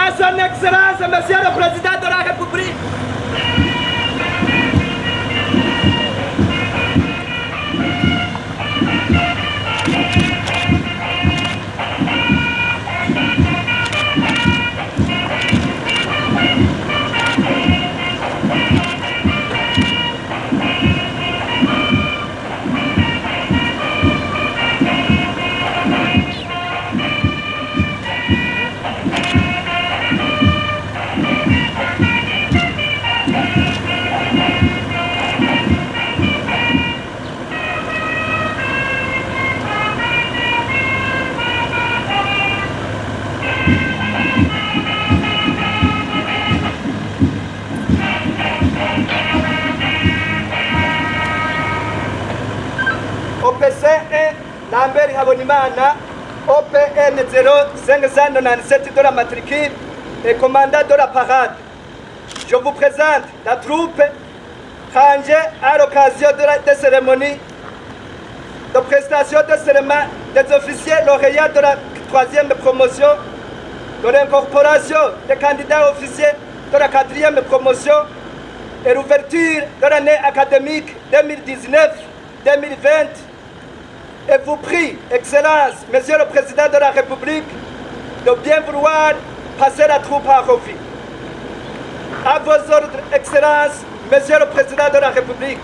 à son Excellence, Monsieur le Président de la République. OPC 1, Lambert Habonimana, OPN 0597 de la matricule et commandant de la parade. Je vous présente la troupe rangée à l'occasion de la cérémonie de prestation de serment des officiers lauréats de la 3e promotion, de l'incorporation des candidats officiers de la 4e promotion et l'ouverture de l'année académique 2019-2020. Et vous prie, Excellence, Monsieur le Président de la République, de bien vouloir passer la troupe à Rofi. À vos ordres, Excellence, Monsieur le Président de la République.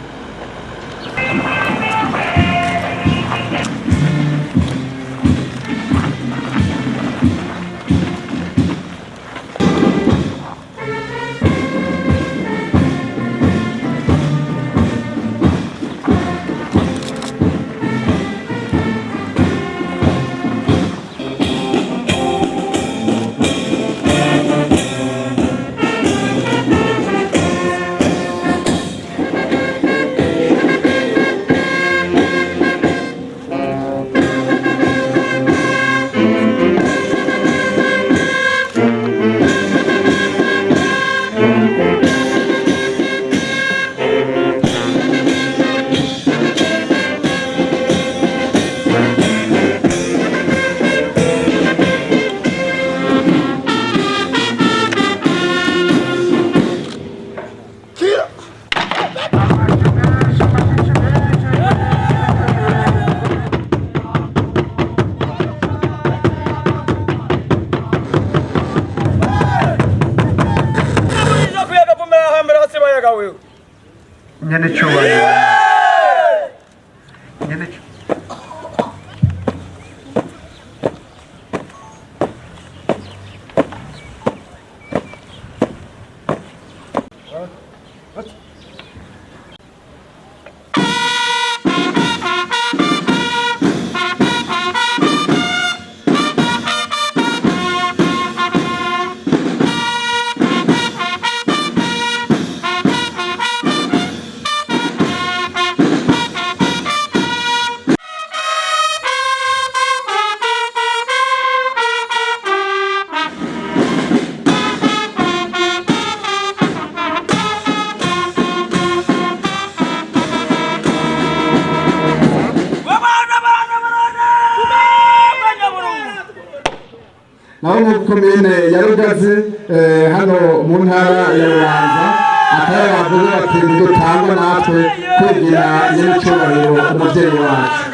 naho komine ya Rugazi hano mu ntara ya Bubanza akayabavuga ati dutangwa natwe kwigira n'icyubahiro umubyeyi wacu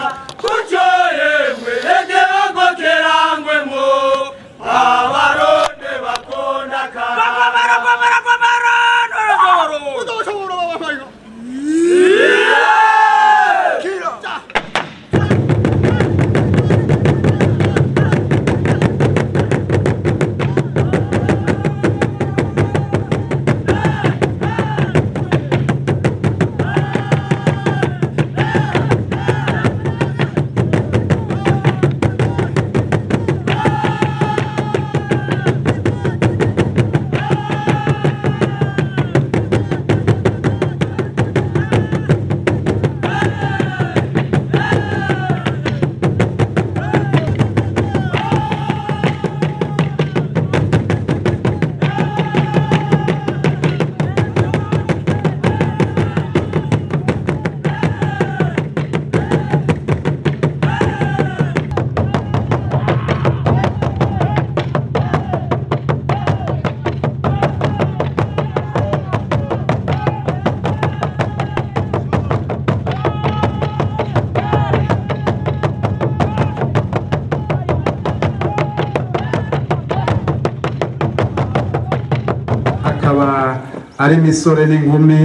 ari imisore n'inkumi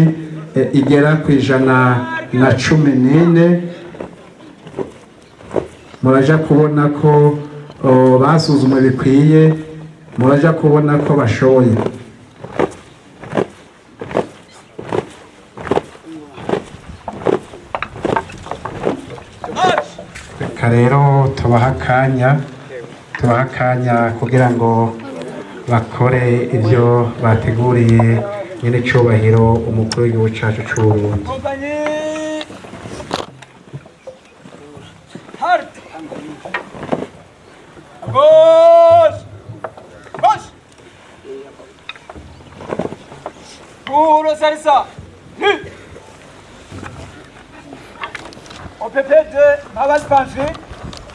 igera ku 114. Muraja kubona ko basuzumwe bikwiye, muraja kubona ko bashoboye. Rero tubaha akanya kugira ngo bakore ibyo bateguriye nyine cyubahiro umukuru w'igihugu cyacu cy'u Burundi. OPP2 Mavas Panfi,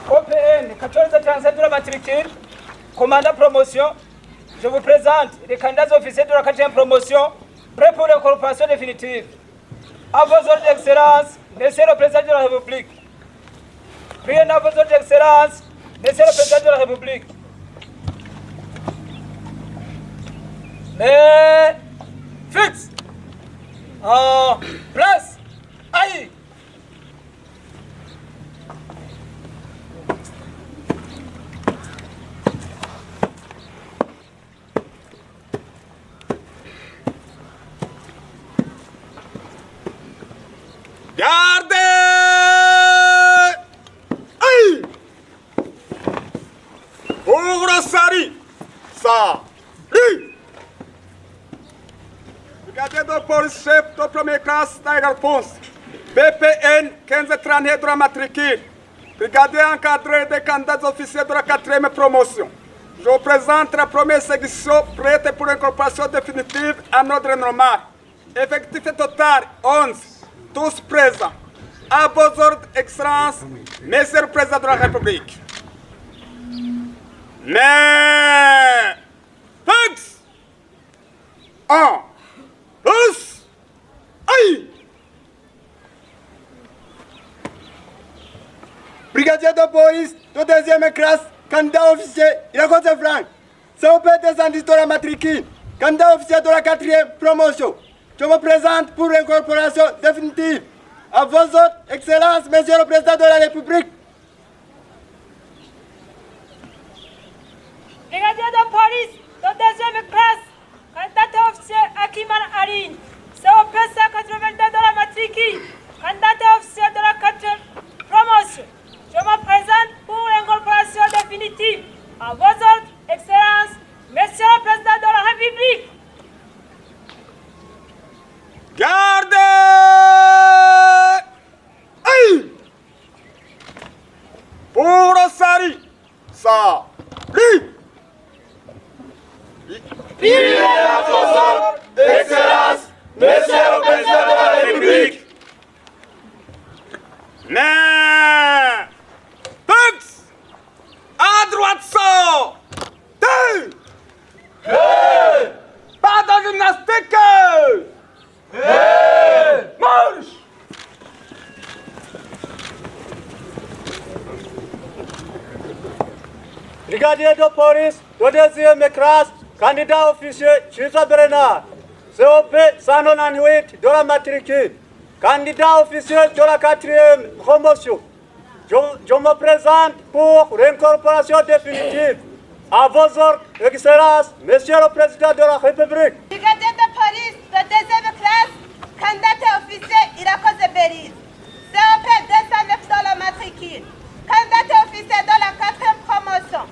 OPN 1437 de la matricule, commandant promotion. Je vous présente les candidats officiels de la 4e promotion, prêts pour l'incorporation définitive. À vos ordres d'excellence, Monsieur le Président de la République. Priez à vos ordres d'excellence, Monsieur le Président de la République. Les fixes en place. Aïe. Gardez! Aïe! Pour Sari! Ça! Brigadier de police chef de première classe Tiger Ponce. BPN 1530 de la matricule. Brigadier encadré des candidats officiers de la 4e promotion. Je vous présente la première sélection prête pour l'incorporation définitive en ordre normal. Effectif total 11. Tous présents. À vos ordres, Excellence, Monsieur le Président de la République. Mais, fixe, un, plus, aïe. Brigadier de police de 2e classe, candidat officier, il a côté flanc. COP 210 de la matricule, candidat officier de la 4e promotion. Je me présente pour l'incorporation définitive. À vos ordres, Excellence, Monsieur le Président de la République. Brigadier de police de 2e classe, candidat officier Akiman Aline, COP 182 de la matricule, candidat officier de la 4e promotion. Je me présente pour l'incorporation définitive. À vos ordres, Excellence, Monsieur le Président de la République. Gardez! Aïe! Pour Sari! Ça! Il est à vos ordres, Excellence, Monsieur le Président de la République. Mais, fixe, à droite sort, pas de gymnastique, marche. Brigadier de police de 2e classe, candidat officier Chisa Bernard, COP 198 de la matricule, candidat officier de la 4e promotion. Je me présente pour l'incorporation définitive. À vos ordres, Excellence, Monsieur le Président de la République. Brigadier de police de 2e classe, candidat officier Irakos Belize, COP 209 de la matricule, candidat officier de la 4e promotion.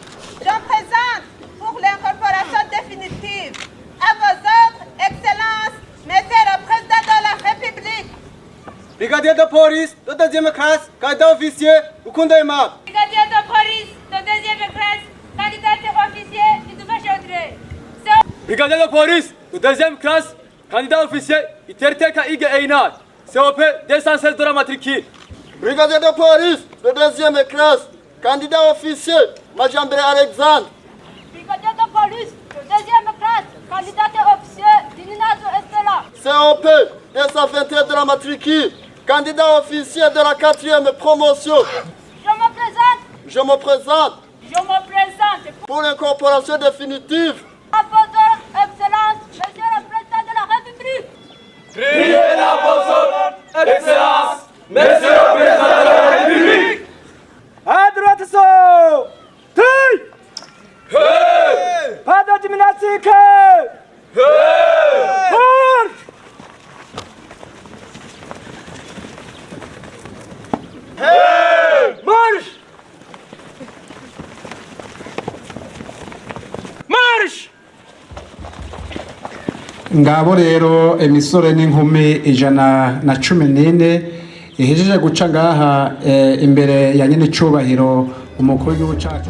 Je me présente pour l'incorporation définitive. À vos ordres, Excellence, Monsieur le Président de la République. Brigadier de police de 2e classe, candidat officier Ukunda Imam. Brigadier de police de 2e classe, candidat officier Idouba Chaudré. Brigadier de police de 2e classe, candidat officier Iterteka Ige Einat, COP 216 de la matricule. Brigadier de police de 2e classe, candidat officier Majambre Alexandre. Brigadier de police de 2e classe, candidat officier Dininato Estela. COP 221 de la matricule, candidat officier de la 4e promotion. Je me présente pour l'incorporation définitive. À vos ordres, Excellence, Monsieur le Président de la République. Priez la votre excellence, Monsieur le Président de la République. À droite, so. Hey. Pas de gymnastique. Marche. Marche. Marche. ngabo rero emisore n'inkumi 114 ihejeje guca ngaha imbere ya nyine cyubahiro umukuru w'igihugu cyacu